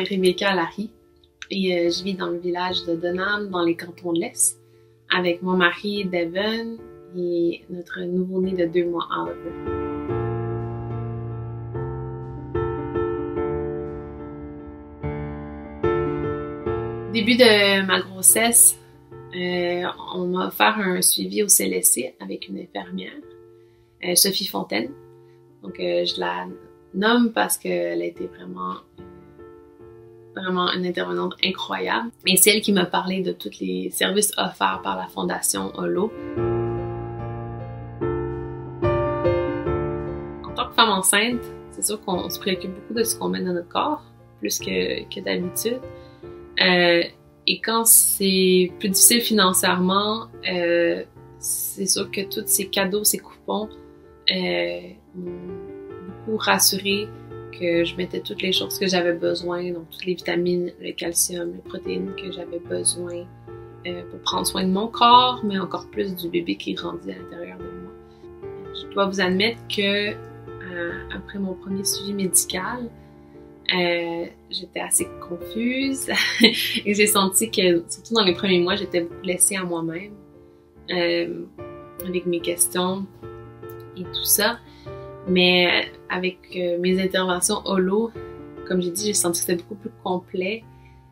est Rebecca Larry et je vis dans le village de Denham, dans les cantons de l'Est, avec mon mari Devon et notre nouveau-né de 2 mois, Oliver. Au début de ma grossesse, on m'a offert un suivi au CLSC avec une infirmière, Sophie Fontaine. Donc, je la nomme parce qu'elle a été vraiment une intervenante incroyable. Et c'est elle qui m'a parlé de tous les services offerts par la Fondation Holo. En tant que femme enceinte, c'est sûr qu'on se préoccupe beaucoup de ce qu'on met dans notre corps, plus que d'habitude. Et quand c'est plus difficile financièrement, c'est sûr que tous ces cadeaux, ces coupons, m'ont beaucoup rassurée que je mettais toutes les choses que j'avais besoin, donc toutes les vitamines, le calcium, les protéines que j'avais besoin pour prendre soin de mon corps, mais encore plus du bébé qui grandit à l'intérieur de moi. Je dois vous admettre que après mon premier suivi médical, j'étais assez confuse et j'ai senti que, surtout dans les premiers mois, j'étais beaucoup laissée à moi-même avec mes questions et tout ça. Mais avec mes interventions holo, comme j'ai dit, j'ai senti que c'était beaucoup plus complet.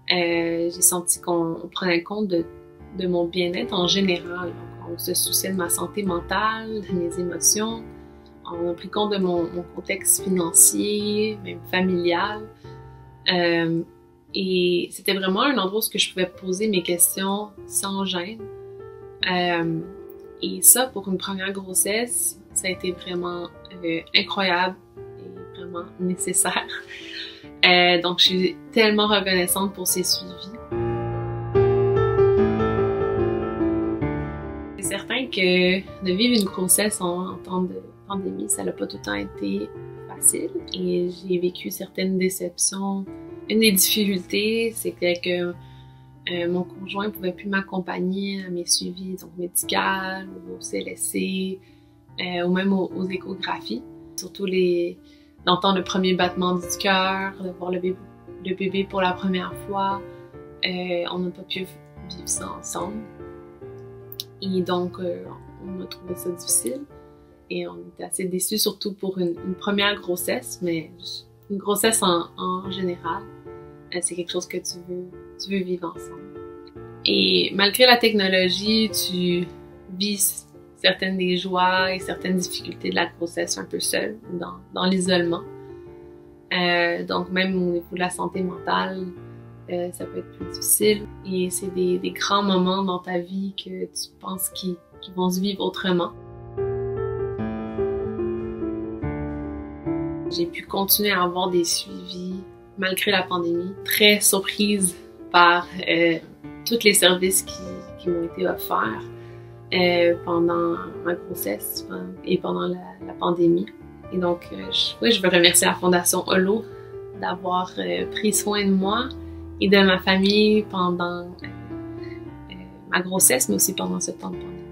J'ai senti qu'on prenait compte de mon bien-être en général. Donc, on se souciait de ma santé mentale, de mes émotions. On a pris compte de mon contexte financier, même familial. Et c'était vraiment un endroit où je pouvais poser mes questions sans gêne. Et ça, pour une première grossesse, ça a été vraiment incroyable et vraiment nécessaire. Donc, je suis tellement reconnaissante pour ces suivis. C'est certain que de vivre une grossesse en temps de pandémie, ça n'a pas tout le temps été facile et j'ai vécu certaines déceptions. Une des difficultés, c'était que mon conjoint ne pouvait plus m'accompagner à mes suivis donc médicaux, au CLSC, ou même aux échographies. Surtout d'entendre le premier battement du cœur, de voir le bébé pour la première fois. On n'a pas pu vivre ça ensemble. Et donc, on a trouvé ça difficile. Et on était assez déçus, surtout pour une première grossesse, mais une grossesse en général. C'est quelque chose que tu veux vivre ensemble. Et malgré la technologie, tu vis certaines des joies et certaines difficultés de la grossesse un peu seule, dans l'isolement. Donc même au niveau de la santé mentale, ça peut être plus difficile. Et c'est des grands moments dans ta vie que tu penses qu'ils vont se vivre autrement. J'ai pu continuer à avoir des suivis malgré la pandémie. Très surprise par tous les services qui m'ont été offerts pendant ma grossesse et pendant la pandémie. Et donc, je veux remercier la Fondation Holo d'avoir pris soin de moi et de ma famille pendant ma grossesse, mais aussi pendant ce temps de pandémie.